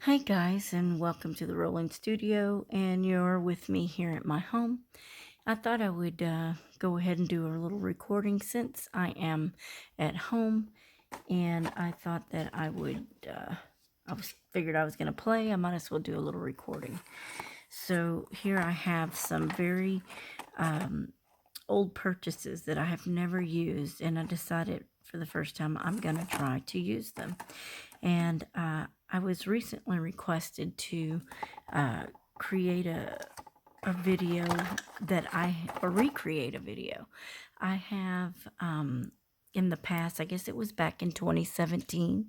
Hi guys, and welcome to the Rolling Studio, and you're with me here at my home. I thought I would go ahead and do a little recording since I am at home, and I thought that I would, figured I was going to play. I might as well do a little recording. So here I have some very old purchases that I have never used, and I decided for the first time I'm going to try to use them. And I was recently requested to create a video or recreate a video. I have in the past, I guess it was back in 2017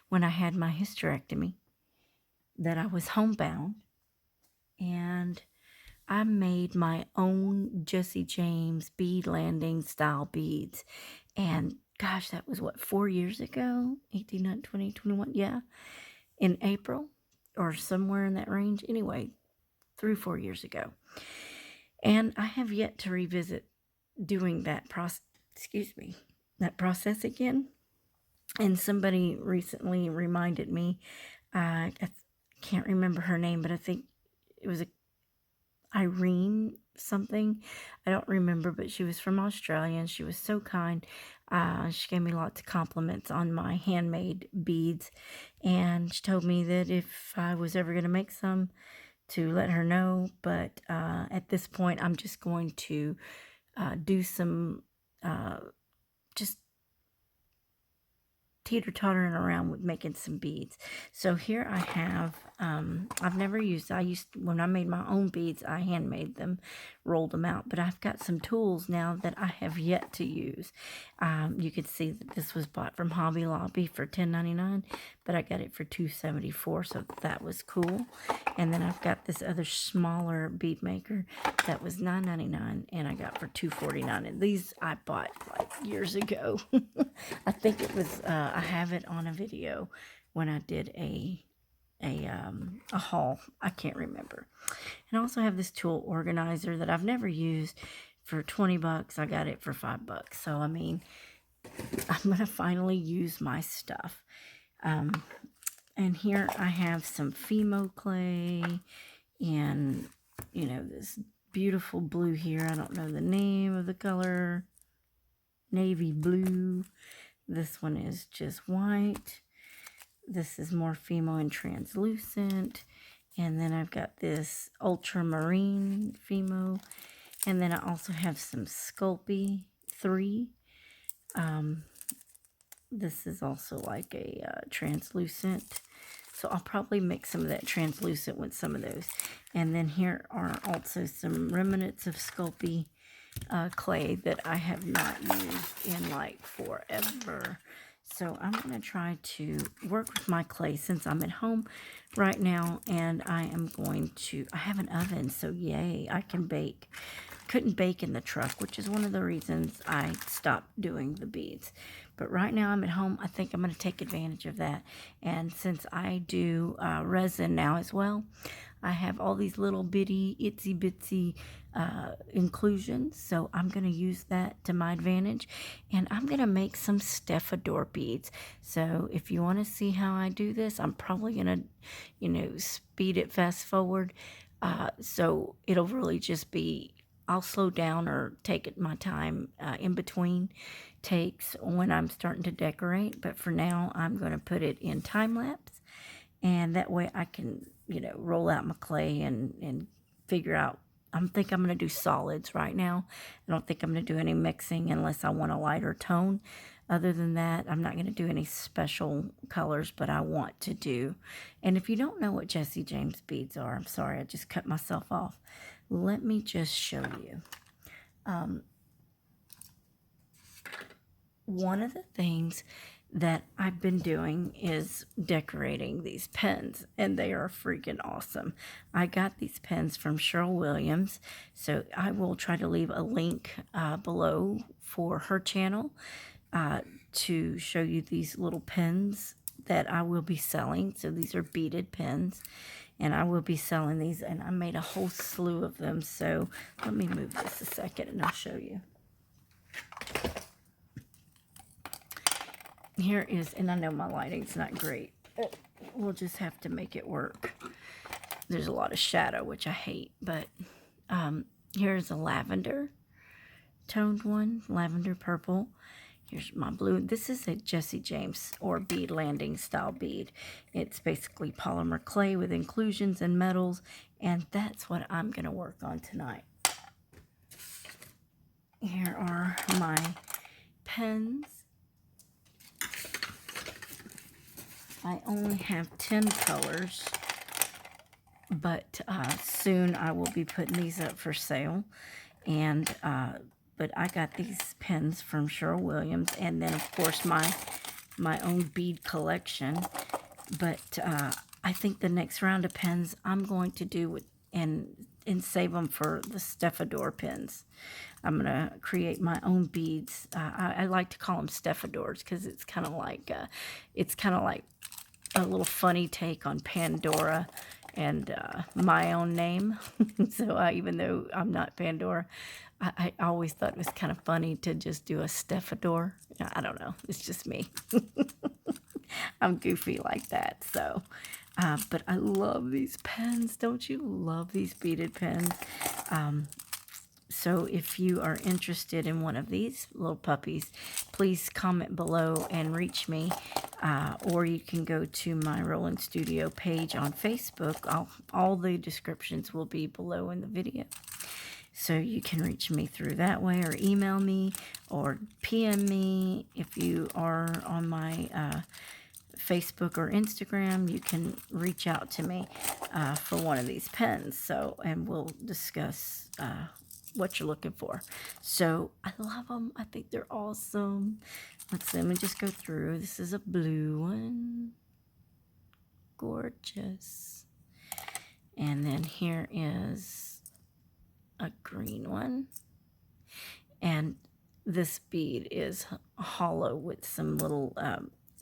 when I had my hysterectomy, that I was homebound, and I made my own Jesse James bead landing style beads. And gosh, that was what, 4 years ago? 18, 19, 20, 21, yeah. In April or somewhere in that range. Anyway, 3 or 4 years ago. And I have yet to revisit doing that process again. And somebody recently reminded me, I can't remember her name, but I think it was Irene something. I don't remember, but she was from Australia, and she was so kind. She gave me lots of compliments on my handmade beads, and she told me that if I was ever going to make some, to let her know. But at this point, I'm just going to do some just teeter-tottering around with making some beads. So here I have, I've never used, when I made my own beads, I handmade them, rolled them out, but I've got some tools now that I have yet to use. You can see that this was bought from Hobby Lobby for $10.99, but I got it for $2.74, so that was cool. And then I've got this other smaller bead maker that was $9.99, and I got for $2.49. And these I bought like years ago. I think it was I have it on a video when I did a haul. I can't remember. And I also have this tool organizer that I've never used. For 20 bucks. I got it for $5. So I mean, I'm gonna finally use my stuff. And here I have some Fimo clay, and you know, this beautiful blue here. I don't know the name of the color. Navy blue. This one is just white. This is more Fimo and translucent. And then I've got this ultramarine Fimo. And then I also have some Sculpey 3. This is also like a translucent. So I'll probably mix some of that translucent with some of those. And then here are also some remnants of Sculpey clay that I have not used in like forever. So I'm going to try to work with my clay since I'm at home right now, and I have an oven, so yay, I can bake. Couldn't bake in the truck, which is one of the reasons I stopped doing the beads. But right now I'm at home. I think I'm going to take advantage of that. And since I do resin now as well, I have all these little bitty, itsy bitsy inclusions. So I'm going to use that to my advantage. And I'm going to make some Stefador beads. So if you want to see how I do this, I'm probably going to, speed it fast forward. So it'll really just be, I'll slow down or take it my time in between takes when I'm starting to decorate. But for now, I'm going to put it in time lapse. And that way I can, roll out my clay and figure out. I think I'm going to do solids right now. I don't think I'm going to do any mixing unless I want a lighter tone. Other than that, I'm not going to do any special colors, but I want to do. And if you don't know what Jesse James beads are, I'm sorry, I just cut myself off. Let me just show you. One of the things that I've been doing is decorating these pens, and they are freaking awesome. I got these pens from Cheryl Williams, so I will try to leave a link below for her channel to show you these little pens that I will be selling. So these are beaded pens, and I will be selling these, and I made a whole slew of them. So let me move this a second and I'll show you. Here is, and I know my lighting's not great. we'll just have to make it work. There's a lot of shadow, which I hate, but here's a lavender toned one, lavender purple. Here's my blue. This is a Jesse James or bead landing style bead. It's basically polymer clay with inclusions and metals, and that's what I'm going to work on tonight. Here are my pens. I only have 10 colors, but soon I will be putting these up for sale. And but I got these pens from Sherwin-Williams, and then of course my own bead collection. But I think the next round of pens I'm going to do with and save them for the Stefador pens. I'm gonna create my own beads. I like to call them Stefadors because it's kind of like a little funny take on Pandora and my own name. So even though I'm not Pandora, I always thought it was kind of funny to just do a Stefador. I don't know. It's just me. I'm goofy like that. So, but I love these pens. Don't you love these beaded pens? So if you are interested in one of these little puppies, please comment below and reach me. Or you can go to my Rolling Studio page on Facebook. All the descriptions will be below in the video. So you can reach me through that way, or email me, or PM me. If you are on my Facebook or Instagram, you can reach out to me for one of these pens. So, and we'll discuss what you're looking for. So I love them. I think they're awesome. Let me just go through. This is a blue one. Gorgeous. And then here is a green one. And this bead is hollow with some little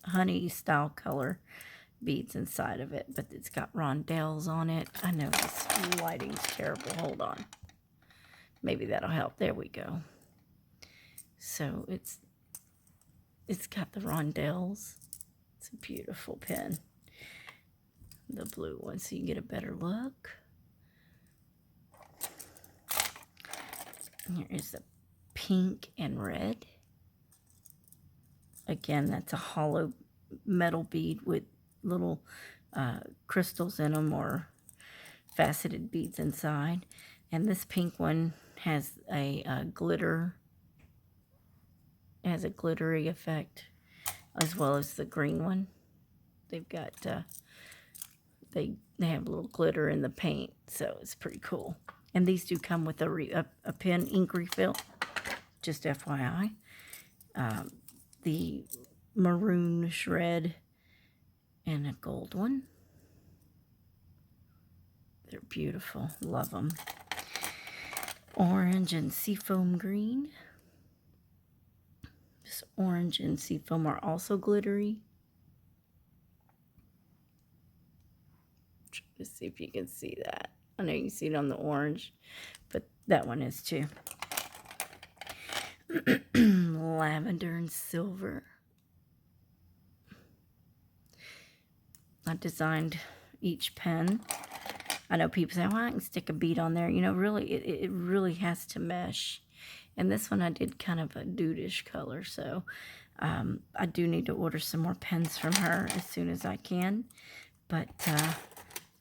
honey style color beads inside of it, but it's got rondelles on it. I know this lighting's terrible. Hold on. Maybe that'll help. There we go. So it's got the rondelles. It's a beautiful pen. The blue one, so you can get a better look. Here is the pink and red. Again, that's a hollow metal bead with little crystals in them or faceted beads inside. And this pink one has a glitter. It has a glittery effect, as well as the green one. They've got they have a little glitter in the paint, so it's pretty cool. And these do come with a pen ink refill, just FYI. The maroon shred and a gold one. They're beautiful. Love them. Orange and seafoam green. This orange and seafoam are also glittery. Try to see if you can see that. I know you can see it on the orange, but that one is too. Lavender and silver. I designed each pen. I know people say, well, I can stick a bead on there. You know, really, it really has to mesh. And this one I did kind of a nudish color, so I do need to order some more pens from her as soon as I can. But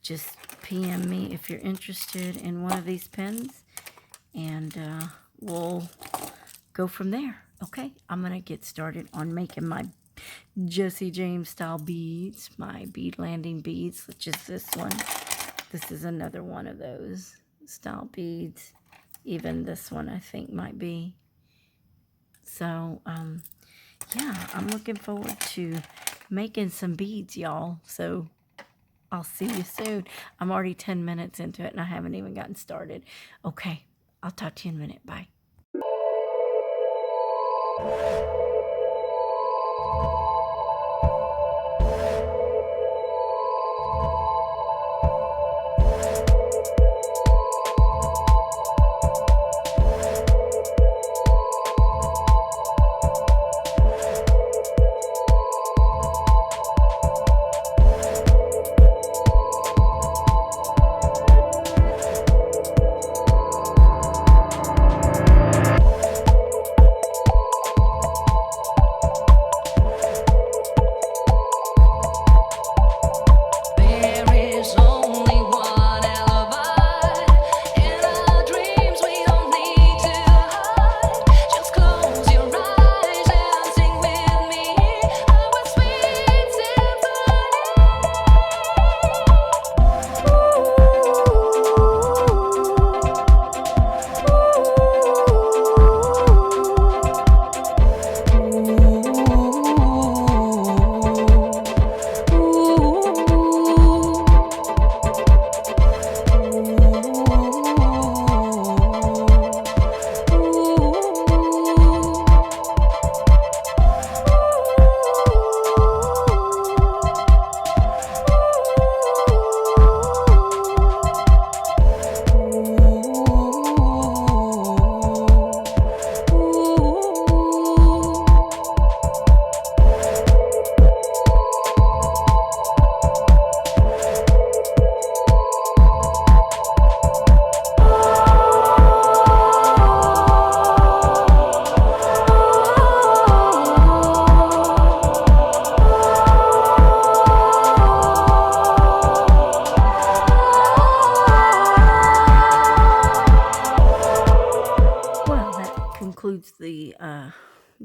just PM me if you're interested in one of these pens, and we'll go from there. Okay, I'm going to get started on making my Jesse James style beads, my bead landing beads, which is this one. This is another one of those style beads. Even this one I think might be. So, yeah, I'm looking forward to making some beads, y'all. So, I'll see you soon. I'm already 10 minutes into it and I haven't even gotten started. Okay, I'll talk to you in a minute. Bye.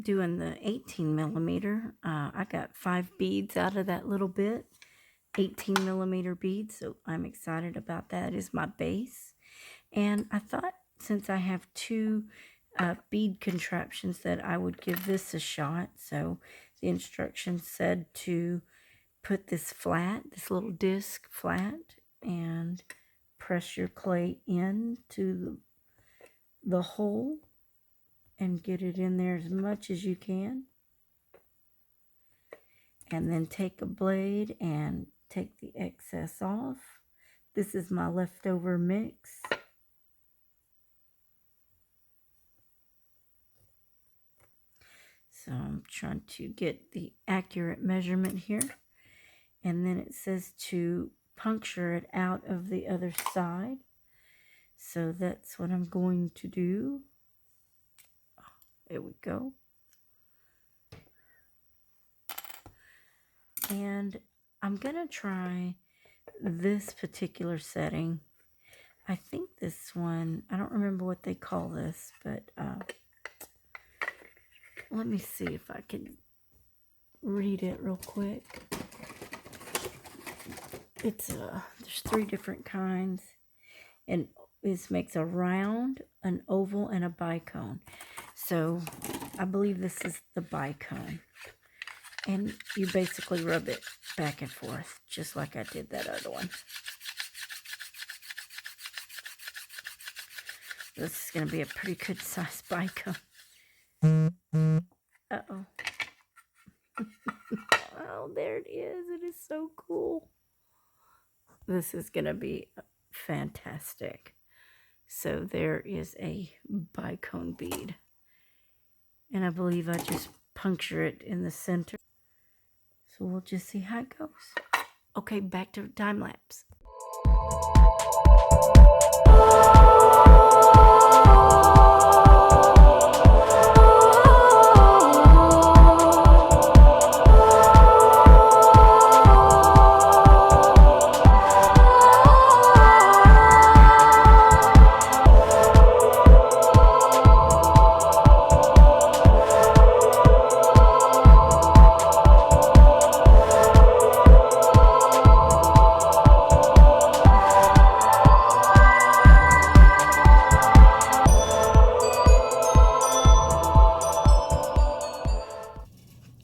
doing the 18 millimeter. I got 5 beads out of that little bit, 18 millimeter beads, so I'm excited about that. It is my base. And I thought since I have 2 bead contraptions that I would give this a shot. So the instructions said to put this flat, this little disc flat, and press your clay into the hole and get it in there as much as you can. And then take a blade and take the excess off. This is my leftover mix. So I'm trying to get the accurate measurement here. And then it says to puncture it out of the other side. So that's what I'm going to do. There we go. And I'm going to try this particular setting. I think this one, I don't remember what they call this, but let me see if I can read it real quick. It's there's 3 different kinds, and this makes a round, an oval, and a bicone. So I believe this is the bicone, and you basically rub it back and forth just like I did that other one. This is going to be a pretty good size bicone. Uh-oh. Oh, there it is. It is so cool. This is going to be fantastic. So there is a bicone bead. And I believe I just puncture it in the center. So we'll just see how it goes. Okay, back to time lapse.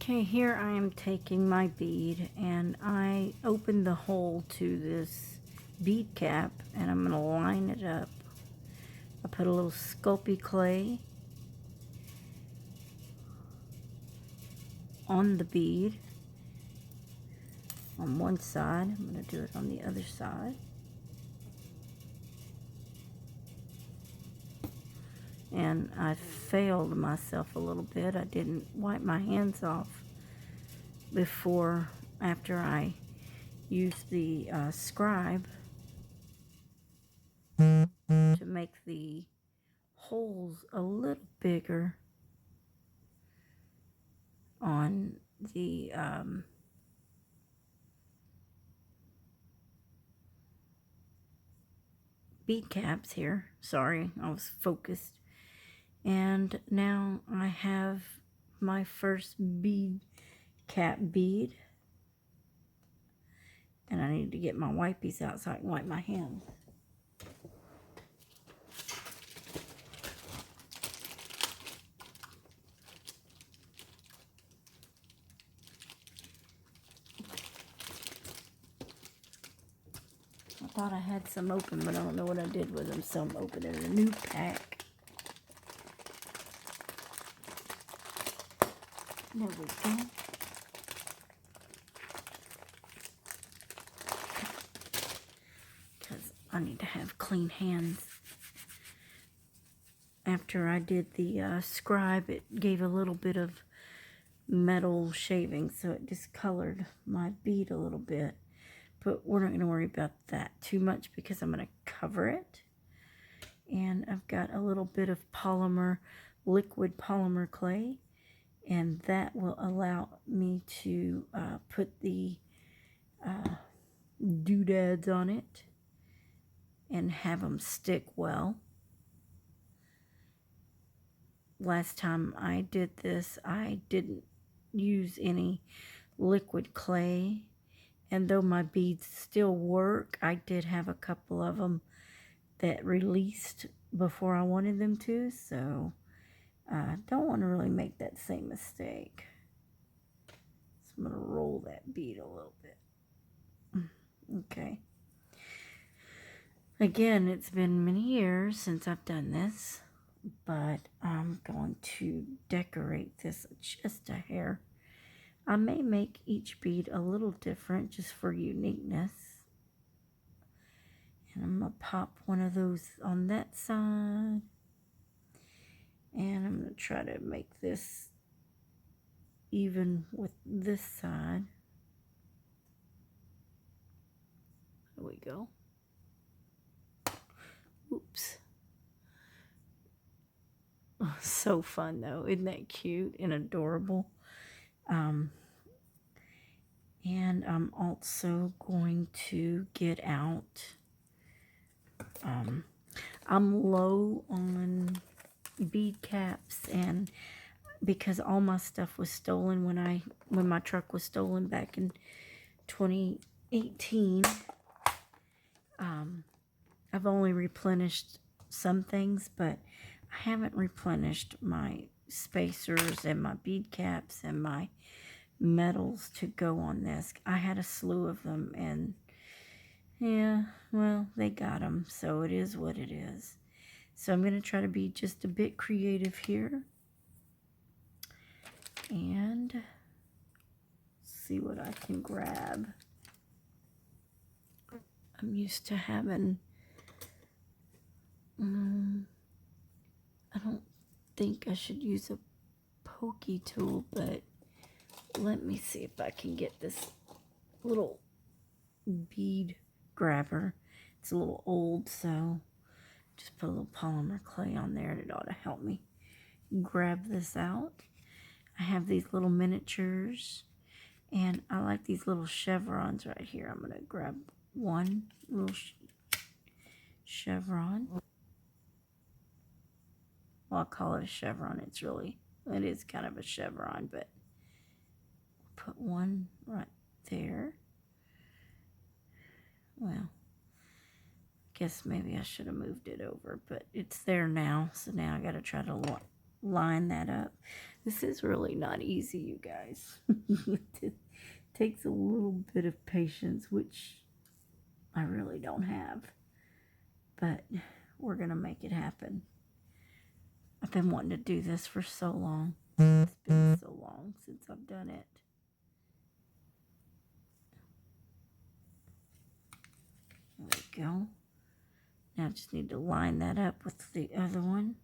Okay, here I am taking my bead, and I opened the hole to this bead cap, and I'm going to line it up. I put a little Sculpey clay on the bead on one side. I'm going to do it on the other side. And I failed myself a little bit. I didn't wipe my hands off after I used the scribe to make the holes a little bigger on the bead caps here. Sorry, I was focused. And now I have my first bead cap bead. And I need to get my wipies out so I can wipe my hands. I thought I had some open, but I don't know what I did with them, so I'm opening a new pack. There we go. Because I need to have clean hands. After I did the scribe, it gave a little bit of metal shaving, so it discolored my bead a little bit. But we're not going to worry about that too much because I'm going to cover it. And I've got a little bit of polymer, liquid polymer clay. And that will allow me to put the doodads on it and have them stick well. last time I did this, I didn't use any liquid clay. And though my beads still work, I did have a couple of them that released before I wanted them to. So I don't want to really make that same mistake. So I'm going to roll that bead a little bit. Okay. Again, it's been many years since I've done this, but I'm going to decorate this just a hair. I may make each bead a little different just for uniqueness. And I'm going to pop one of those on that side. And I'm going to try to make this even with this side. There we go. Oops. Oh, so fun though. Isn't that cute and adorable? And I'm also going to get out. I'm low on bead caps, and because all my stuff was stolen when my truck was stolen back in 2018, I've only replenished some things, but I haven't replenished my spacers and my bead caps and my metals to go on this. I had a slew of them, and yeah, well, they got them, so it is what it is. So I'm going to try to be just a bit creative here and see what I can grab. I'm used to having, I don't think I should use a Pokey tool, but let me see if I can get this little bead grabber. It's a little old, so just put a little polymer clay on there and it ought to help me grab this out. I have these little miniatures, and I like these little chevrons right here. I'm going to grab one little chevron. Well, I'll call it a chevron. It is kind of a chevron, but put one right there. Well, guess maybe I should have moved it over, but it's there now. So now I got to try to line that up. This is really not easy, you guys. It takes a little bit of patience, which I really don't have. But we're going to make it happen. I've been wanting to do this for so long. It's been so long since I've done it. There we go. Now I just need to line that up with the other one.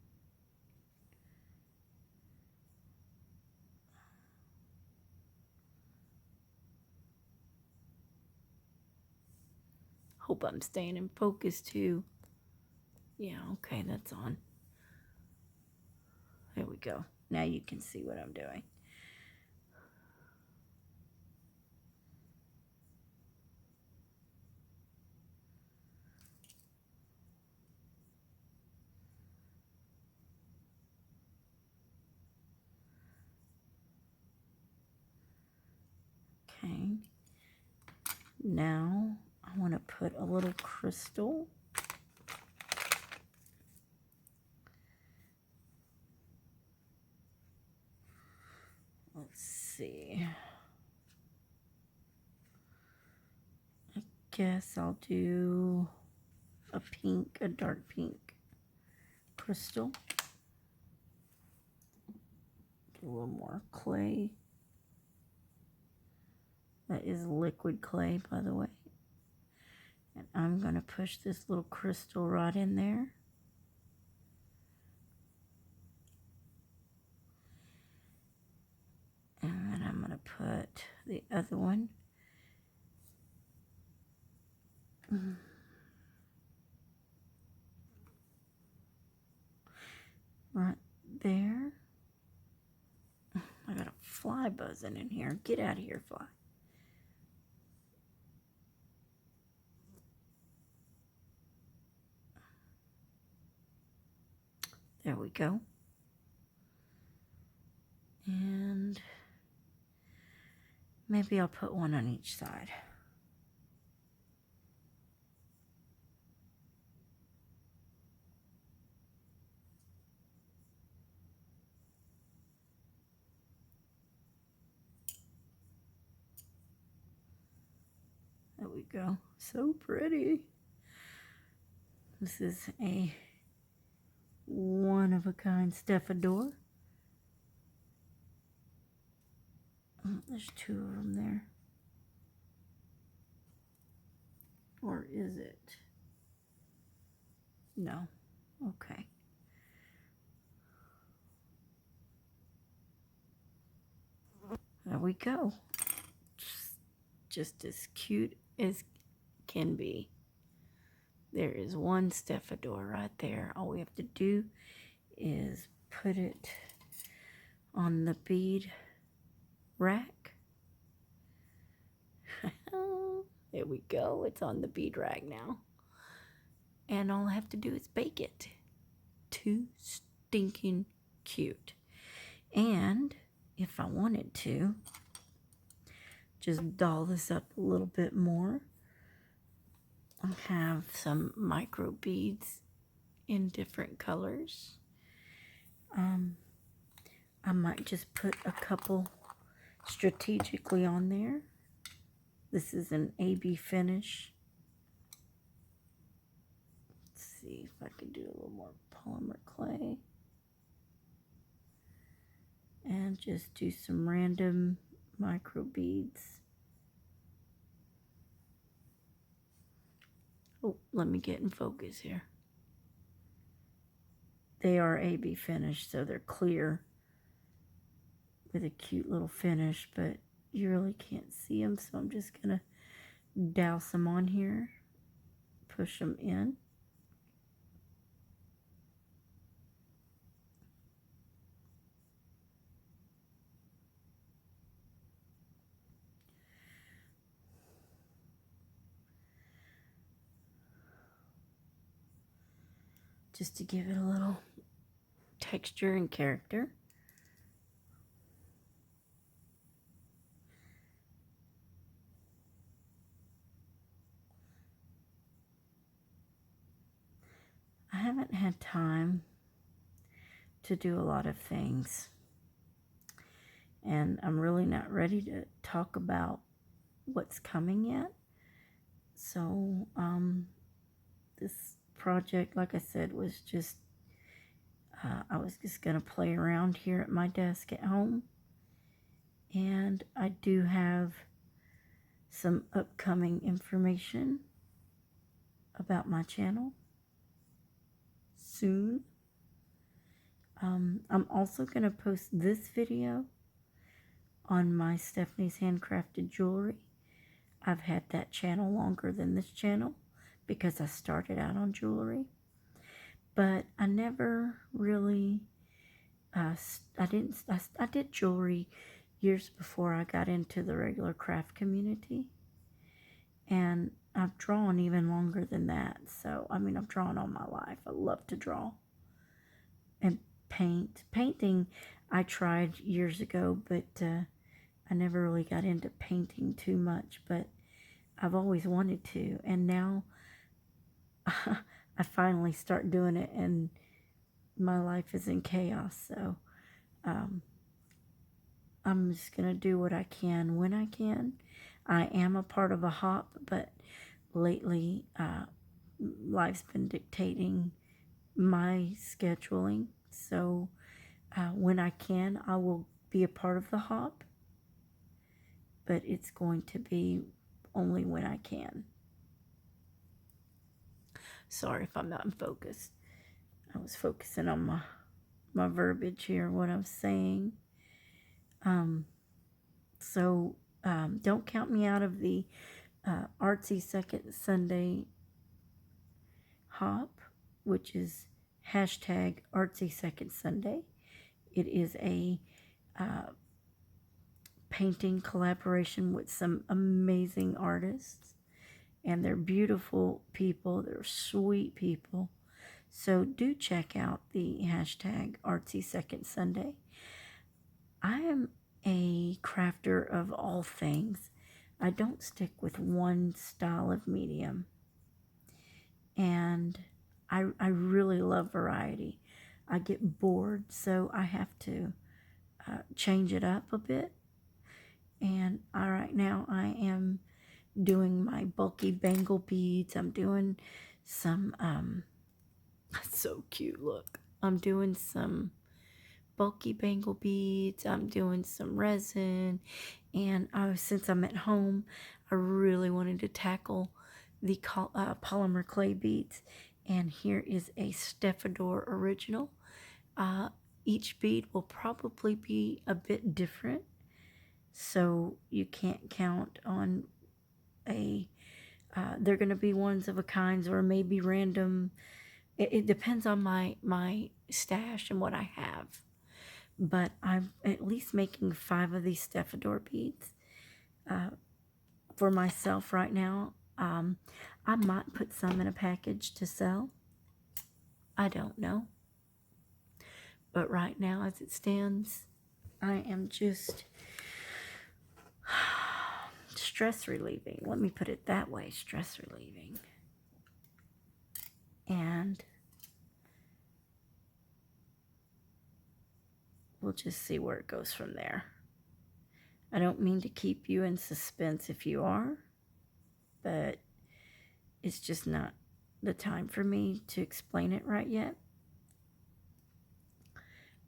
Hope I'm staying in focus too. Yeah, okay, that's on. There we go. Now you can see what I'm doing. Okay. Now I want to put a little crystal. Let's see. I guess I'll do a dark pink crystal. Do a little more clay. That is liquid clay, by the way. And I'm going to push this little crystal right in there. And then I'm going to put the other one right there. I got a fly buzzing in here. Get out of here, fly. There we go. And maybe I'll put one on each side. There we go. So pretty. This is a one-of-a-kind Stefador. Oh, there's two of them there. Or is it? No. Okay. There we go. Just as cute as can be. There is one Stefador right there. All we have to do is put it on the bead rack. There we go. It's on the bead rack now. And all I have to do is bake it. Too stinking cute. And if I wanted to, just doll this up a little bit more. I have some micro beads in different colors. I might just put a couple strategically on there. This is an AB finish. Let's see if I can do a little more polymer clay. And just do some random micro beads. Oh, let me get in focus here. They are AB finished, so they're clear with a cute little finish, but you really can't see them, so I'm just going to douse them on here, push them in. Just to give it a little texture and character. I haven't had time to do a lot of things, and I'm really not ready to talk about what's coming yet. So this project, like I said, was just I was just gonna play around here at my desk at home, and I do have some upcoming information about my channel soon. I'm also going to post this video on my Stefanie's Handcrafted Jewelry. I've had that channel longer than this channel because I started out on jewelry. But I never really, I did jewelry years before I got into the regular craft community. And I've drawn even longer than that. So, I mean, I've drawn all my life. I love to draw and paint. Painting, I tried years ago, but I never really got into painting too much. But I've always wanted to. And now I finally start doing it, and my life is in chaos. So, I'm just going to do what I can when I can. I am a part of a hop, but lately life's been dictating my scheduling. So when I can, I will be a part of the hop, but it's going to be only when I can. Sorry if I'm not in focus. I was focusing on my verbiage here, what I'm saying. Don't count me out of the Artsy Second Sunday hop, which is hashtag Artsy Second Sunday. It is a painting collaboration with some amazing artists, and they're beautiful people. They're sweet people. So do check out the hashtag Artsy Second Sunday. I am a crafter of all things. I don't stick with one style of medium. And I really love variety. I get bored, so I have to change it up a bit. And right now I am doing my bulky bangle beads. I'm doing some, so cute, look. I'm doing some bulky bangle beads. I'm doing some resin. And since I'm at home, I really wanted to tackle the polymer clay beads. And here is a Stefador original. Each bead will probably be a bit different, so you can't count on they're going to be ones of a kinds or maybe random. It depends on my stash and what I have. But I'm at least making 5 of these Stefador beads for myself right now. I might put some in a package to sell. I don't know. But right now, as it stands, I am just stress relieving. Let me put it that way, stress relieving. And we'll just see where it goes from there. I don't mean to keep you in suspense if you are, but it's just not the time for me to explain it right yet.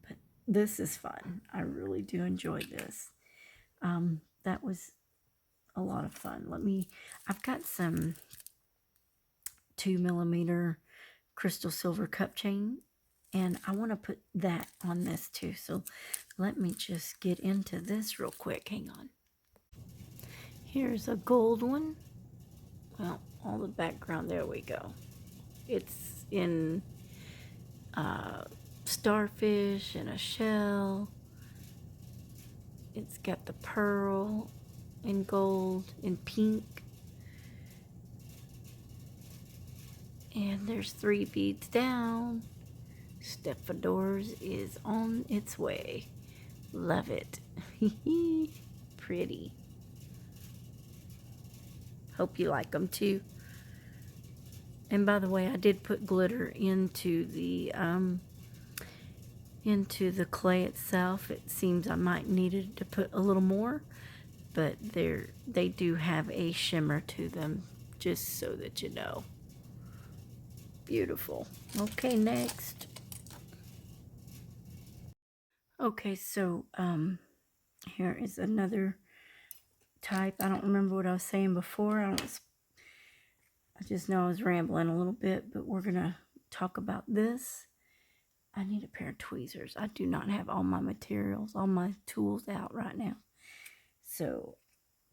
But this is fun. I really do enjoy this. That was a lot of fun. I've got some 2mm crystal silver cup chain, and I want to put that on this too. So let me just get into this real quick. Hang on. Here's a gold one. Well, all the background, there we go. It's in starfish and a shell. It's got the pearl in gold and pink. And there's 3 beads down. Stefador's is on its way. Love it. Pretty. Hope you like them too. And by the way, I did put glitter into the clay itself. It seems I might needed to put a little more, but they do have a shimmer to them, just so that you know. Beautiful. Okay, next. Okay, so here is another type. I don't remember what I was saying before. I just know I was rambling a little bit, but we're gonna talk about this. I need a pair of tweezers. I do not have all my materials, all my tools out right now. So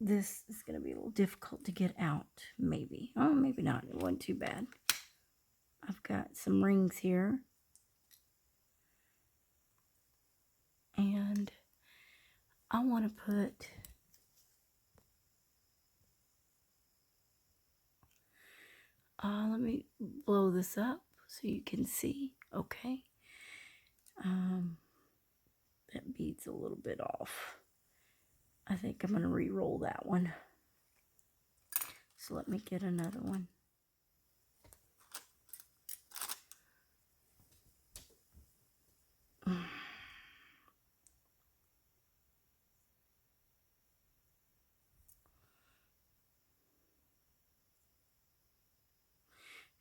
this is going to be a little difficult to get out, maybe. Oh, maybe not. It wasn't too bad. I've got some rings here. And I want to put... let me blow this up so you can see. Okay. That bead's a little bit off. I think I'm going to re-roll that one. So let me get another one.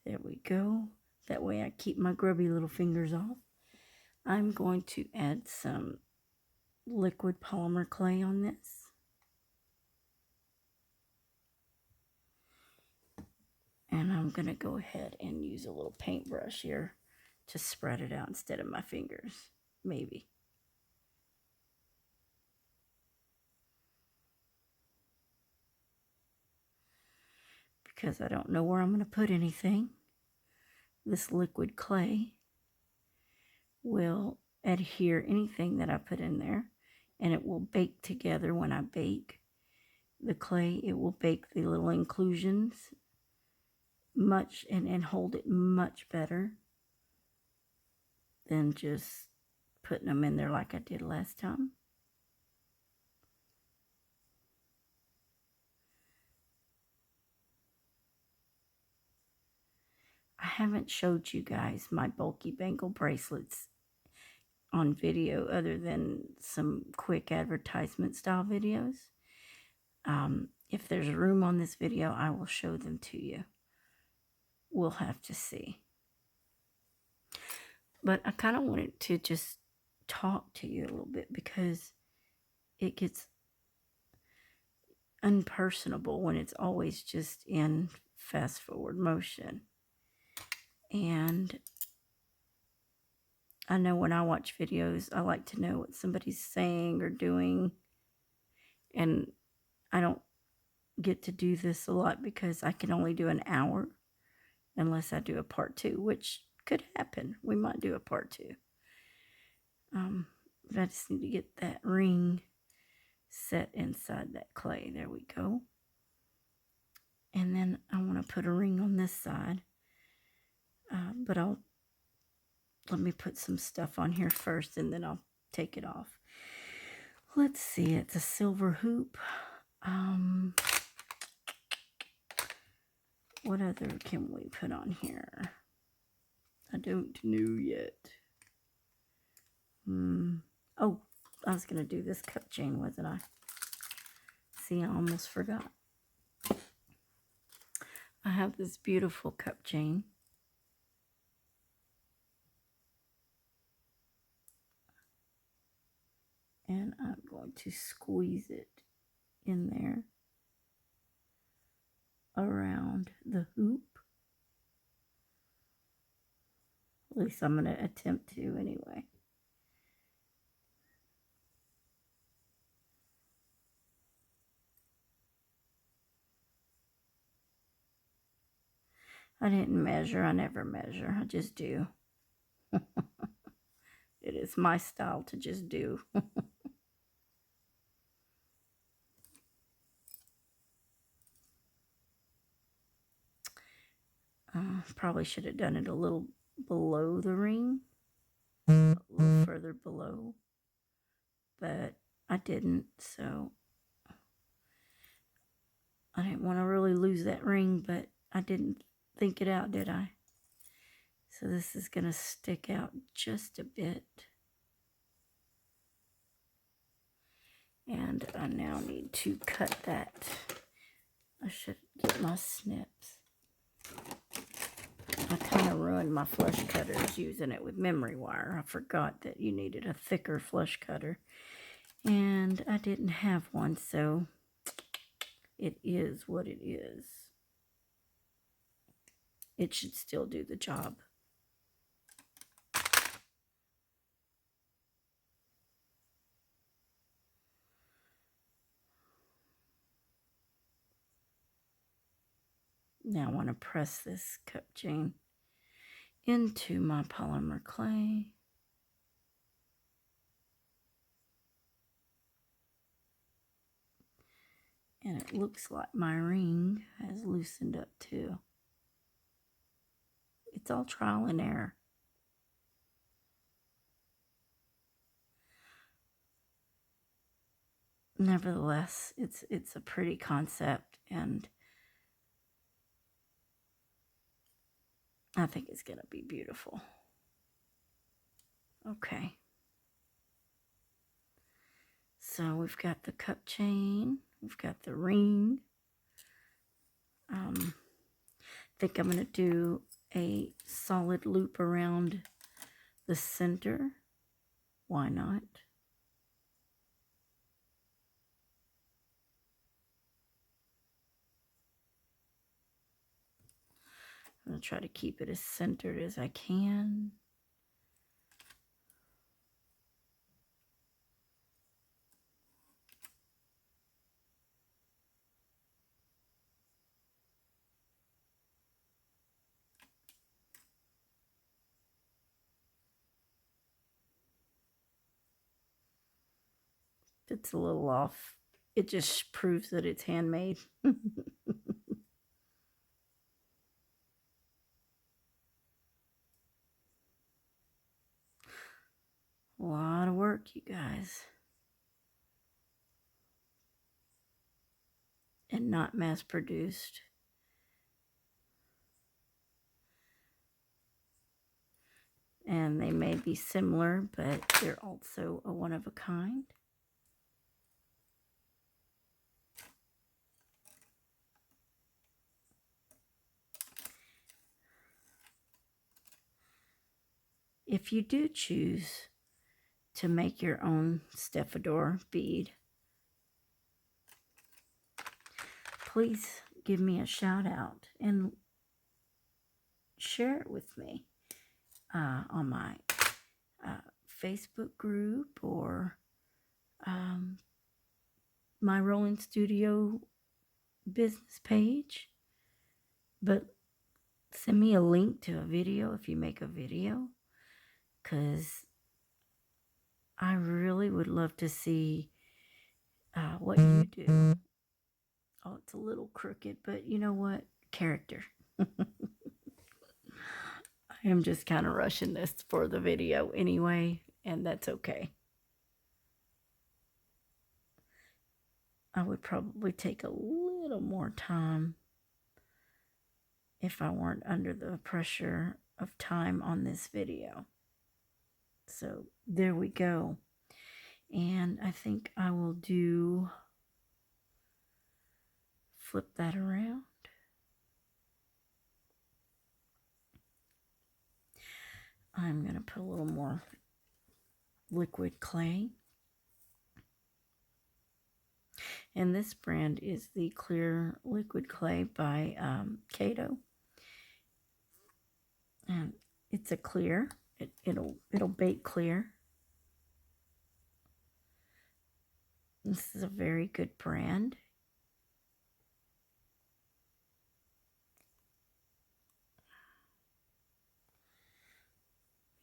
There we go. That way I keep my grubby little fingers off. I'm going to add some liquid polymer clay on this. And I'm going to go ahead and use a little paintbrush here to spread it out instead of my fingers. Maybe. Because I don't know where I'm going to put anything. This liquid clay will adhere anything that I put in there, and it will bake together when I bake. The clay, it will bake the little inclusions much and hold it much better than just putting them in there like I did last time. haven't showed you guys my bulky bangle bracelets on video other than some quick advertisement style videos. If there's room on this video, I will show them to you. We'll have to see. But I kind of wanted to just talk to you a little bit because it gets unpersonable when it's always just in fast forward motion. And I know when I watch videos, I like to know what somebody's saying or doing. And I don't get to do this a lot because I can only do an hour unless I do a part 2, which could happen. We might do a part 2. But I just need to get that ring set inside that clay. There we go. And then I want to put a ring on this side. But let me put some stuff on here first and then I'll take it off. Let's see, it's a silver hoop. What other can we put on here? I don't know yet. Oh, I was going to do this cup chain, wasn't I? See, I almost forgot. I have this beautiful cup chain. And I'm going to squeeze it in there around the hoop. At least I'm going to attempt to anyway. I didn't measure. I never measure. I just do. It is my style to just do. Probably should have done it a little below the ring. A little further below. But I didn't, so I didn't want to really lose that ring, but I didn't think it out, did I? So this is going to stick out just a bit. And I now need to cut that. I should get my snips. I kind of ruined my flush cutters using it with memory wire. I forgot that you needed a thicker flush cutter. And I didn't have one, so it is what it is. It should still do the job. Now I want to press this cup chain into my polymer clay. And it looks like my ring has loosened up too. It's all trial and error. Nevertheless, it's a pretty concept, and I think it's going to be beautiful. Okay. So we've got the cup chain. We've got the ring. I think I'm going to do a solid loop around the center. Why not? I'm going to try to keep it as centered as I can. If it's a little off, it just proves that it's handmade. A lot of work, you guys. And not mass produced. And they may be similar, but they're also a one of a kind. If you do choose to make your own Stefador bead, please give me a shout out and share it with me on my Facebook group or my Rolling Studio business page. But send me a link to a video if you make a video, because I really would love to see what you do. Oh, it's a little crooked, but you know what? Character. I am just kind of rushing this for the video anyway, and that's okay. I would probably take a little more time if I weren't under the pressure of time on this video. So there we go. And I think I will flip that around. I'm going to put a little more liquid clay. And this brand is the clear liquid clay by Kato. And it's a clear. It'll bake clear. This is a very good brand.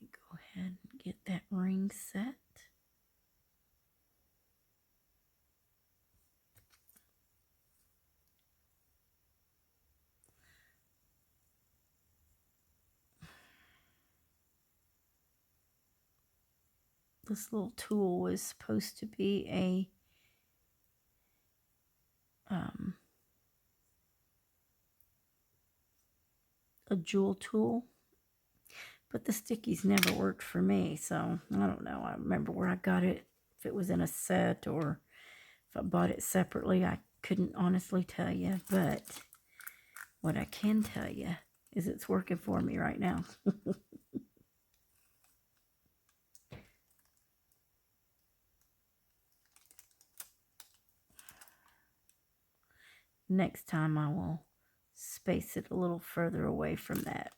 Let me go ahead and get that ring set. This little tool was supposed to be a jewel tool, but the stickies never worked for me, so I don't know. I remember where I got it, if it was in a set or if I bought it separately. I couldn't honestly tell you, but what I can tell you is it's working for me right now. Next time I will space it a little further away from that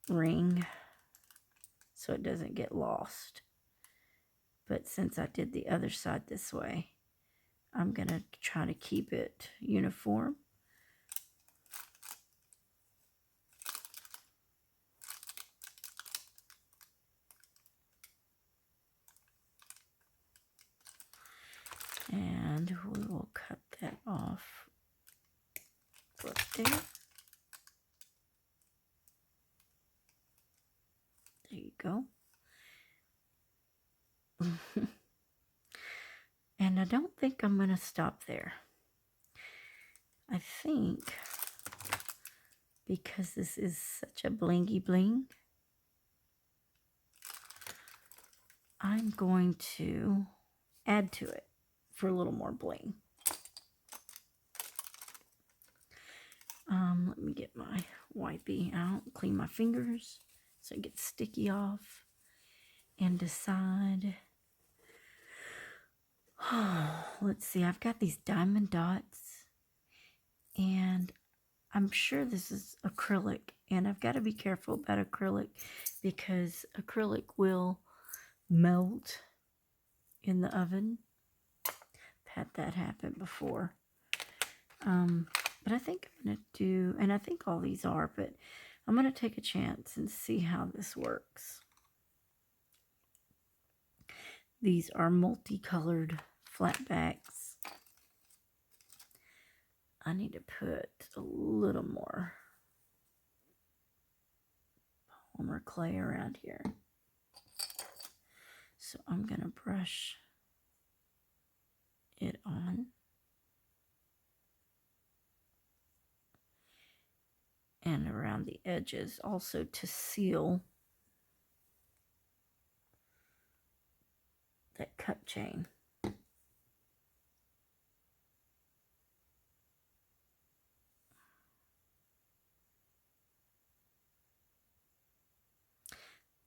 ring so it doesn't get lost. But since I did the other side this way, I'm going to try to keep it uniform. And we will cut that off right there. There you go. And I don't think I'm going to stop there. I think because this is such a blingy bling, I'm going to add to it for a little more bling. Let me get my wipey out, clean my fingers so it gets sticky off, and decide. Let's see, I've got these diamond dots, and I'm sure this is acrylic, and I've got to be careful about acrylic because acrylic will melt in the oven. I've had that happen before. But I think I'm going to do, and I think all these are, but I'm going to take a chance and see how this works. These are multicolored flat backs. I need to put a little more polymer clay around here. So I'm going to brush it on. And around the edges also to seal that cup chain.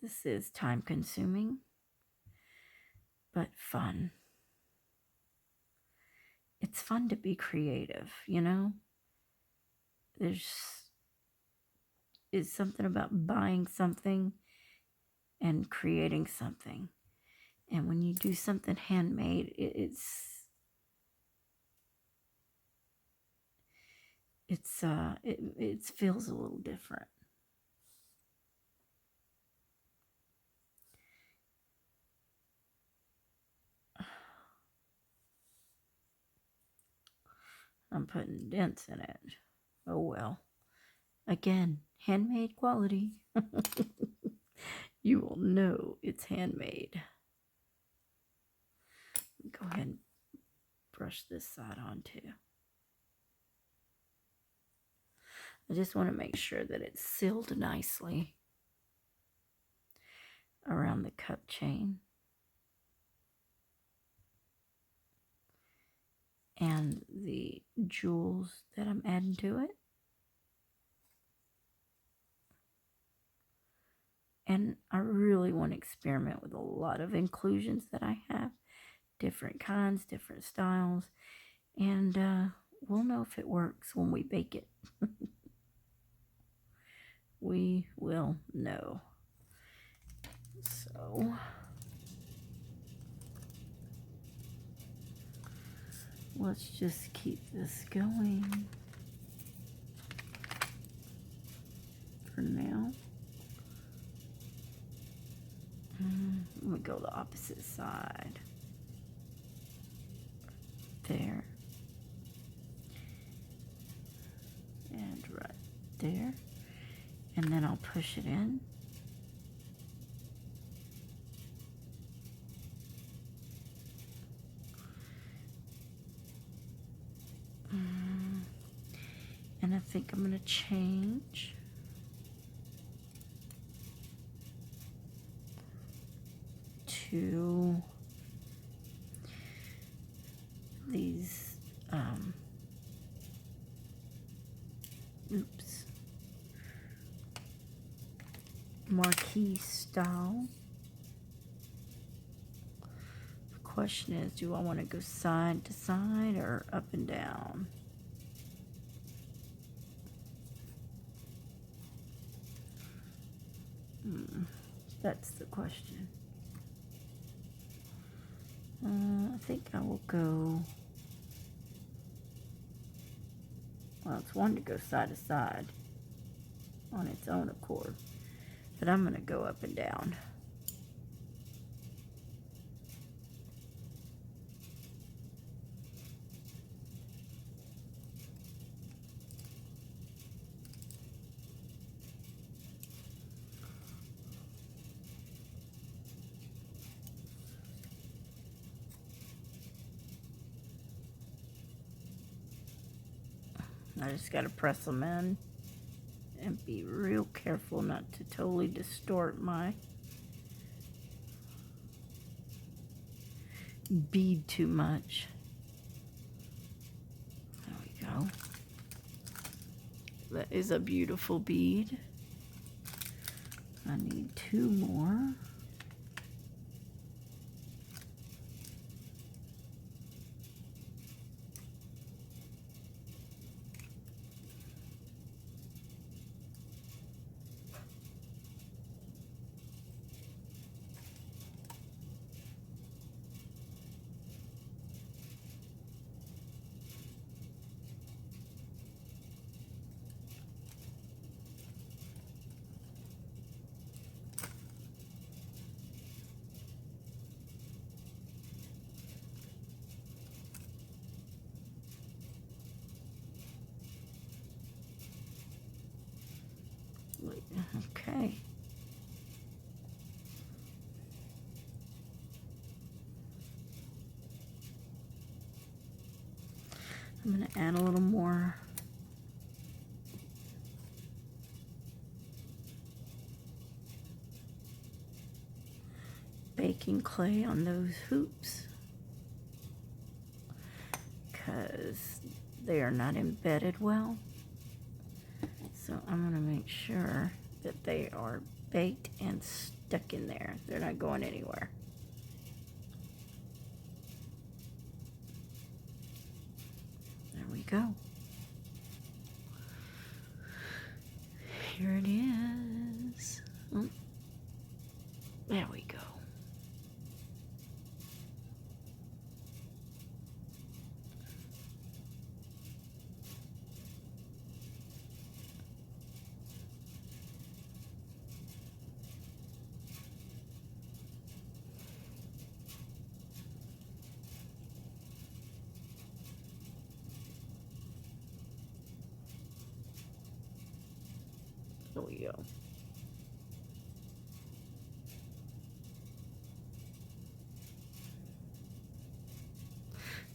This is time consuming, but fun. It's fun to be creative, you know? There's something about buying something and creating something. And when you do something handmade, it feels a little different. I'm putting dents in it. Oh well. Again, handmade quality. You will know it's handmade. Go ahead and brush this side on too. I just want to make sure that it's sealed nicely around the cup chain. And the jewels that I'm adding to it. And I really want to experiment with a lot of inclusions that I have. Different kinds, different styles. And we'll know if it works when we bake it. We will know. So let's just keep this going for now. Let me go the opposite side. There. And right there. And then I'll push it in. And I think I'm going to change to these marquee style. The question is, do I want to go side to side or up and down? That's the question. I think I will go, well, it's one to go side to side on its own accord, but I'm going to go up and down. I just got to press them in and be real careful not to totally distort my bead too much. There we go. That is a beautiful bead. I need 2 more. Okay. I'm going to add a little more taking clay on those hoops because they are not embedded well. So I'm going to make sure that they are baked and stuck in there. They're not going anywhere. There we go. Here it is. Oh, there we go. There we go.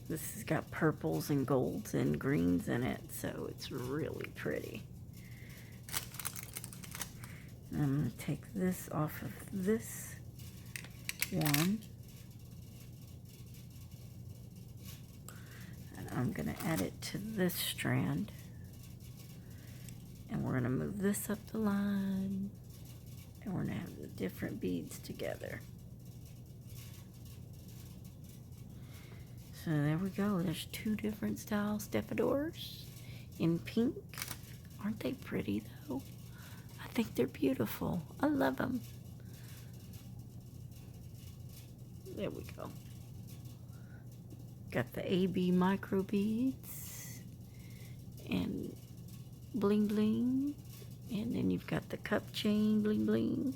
This has got purples and golds and greens in it, so it's really pretty. And I'm going to take this off of this one. And I'm going to add it to this strand. And we're going to move this up the line. And we're going to have the different beads together. So there we go. There's two different style Stefadors in pink. Aren't they pretty though? I think they're beautiful. I love them. There we go. Got the AB micro beads and bling bling, and then you've got the cup chain bling bling.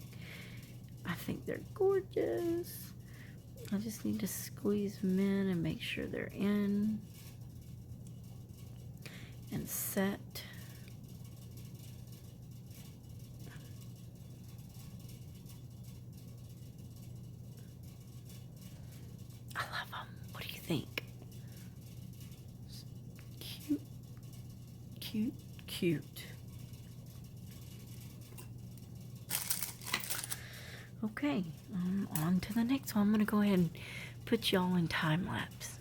I think they're gorgeous. I just need to squeeze them in and make sure they're in and set. I love them. What do you think? Cute, cute, cute. Okay, on to the next one. I'm going to go ahead and put y'all in time lapse.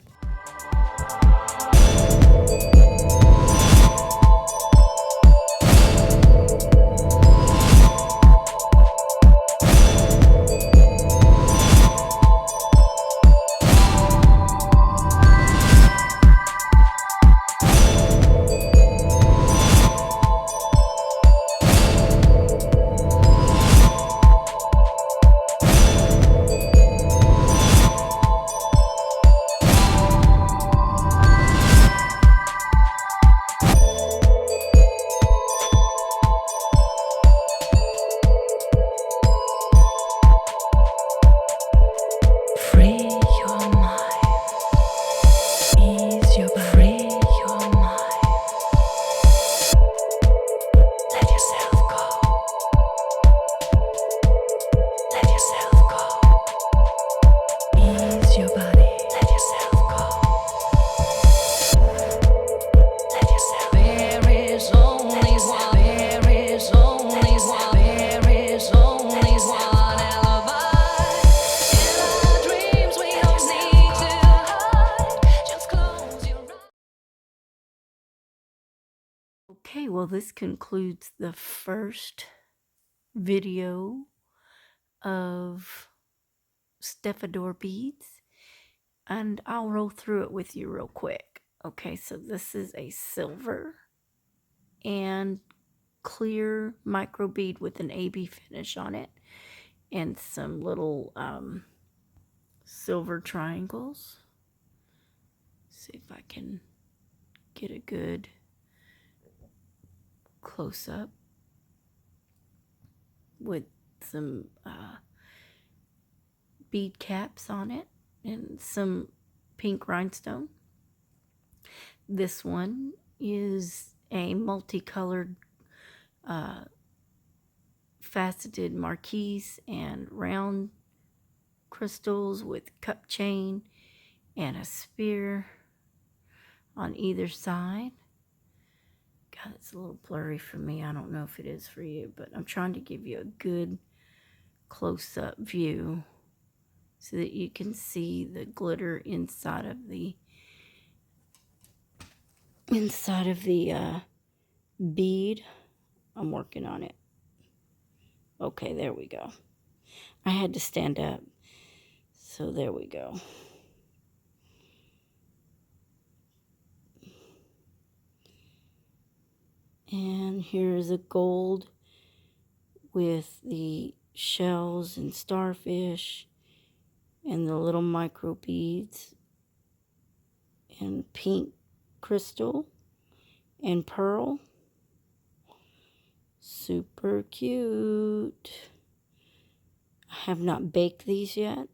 Okay, well, this concludes the first video of Stefador beads, and I'll roll through it with you real quick. Okay, so this is a silver and clear micro bead with an AB finish on it, and some little silver triangles. See if I can get a good close up with some bead caps on it and some pink rhinestone. This one is a multicolored faceted marquise and round crystals with cup chain and a spear on either side. God, it's a little blurry for me. I don't know if it is for you, but I'm trying to give you a good close-up view so that you can see the glitter inside of the bead. I'm working on it. Okay, there we go. I had to stand up. So there we go. And here's a gold with the shells and starfish and the little micro beads and pink crystal and pearl. Super cute. I have not baked these yet.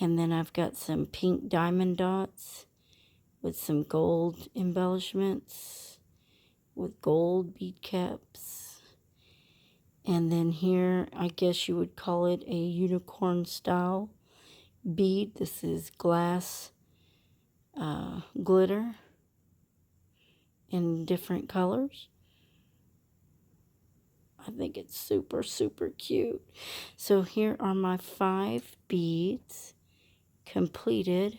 And then I've got some pink diamond dots with some gold embellishments with gold bead caps. And then here, I guess you would call it a unicorn style bead. This is glass glitter in different colors. I think it's super, super cute. So here are my 5 beads completed.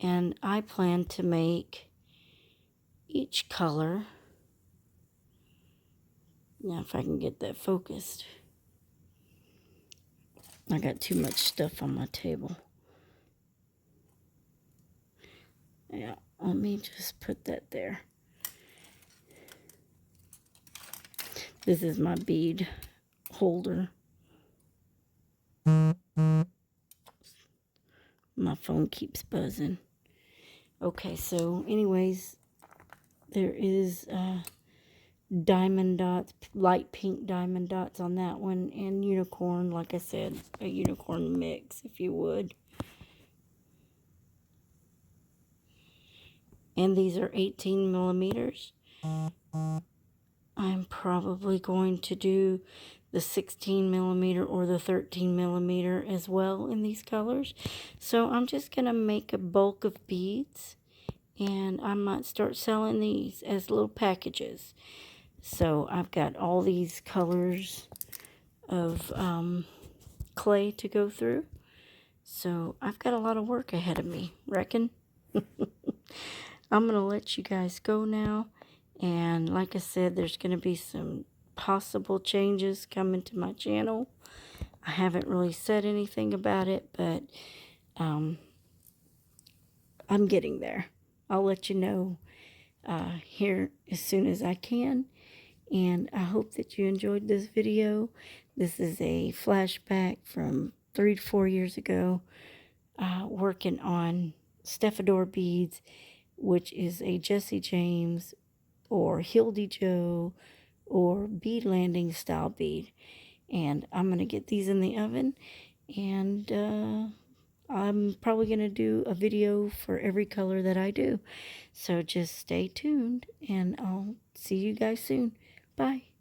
And I plan to make each color. Now if I can get that focused. I got too much stuff on my table. Yeah, let me just put that there. This is my bead holder. My phone keeps buzzing. Okay, so anyways, there is diamond dots, light pink diamond dots on that one, and unicorn, like I said, a unicorn mix, if you would. And these are 18 millimeters. I'm probably going to do the 16 millimeter or the 13 millimeter as well in these colors. So I'm just going to make a bulk of beads, and I might start selling these as little packages. So I've got all these colors of clay to go through. So I've got a lot of work ahead of me, reckon? I'm going to let you guys go now. And like I said, there's going to be some possible changes coming to my channel. I haven't really said anything about it, but I'm getting there. I'll let you know here as soon as I can. And I hope that you enjoyed this video. This is a flashback from 3 to 4 years ago, working on Stefador beads, which is a Jesse James or Hildy Joe or bead landing style bead. And I'm going to get these in the oven, and I'm probably going to do a video for every color that I do. So just stay tuned, and I'll see you guys soon. Bye.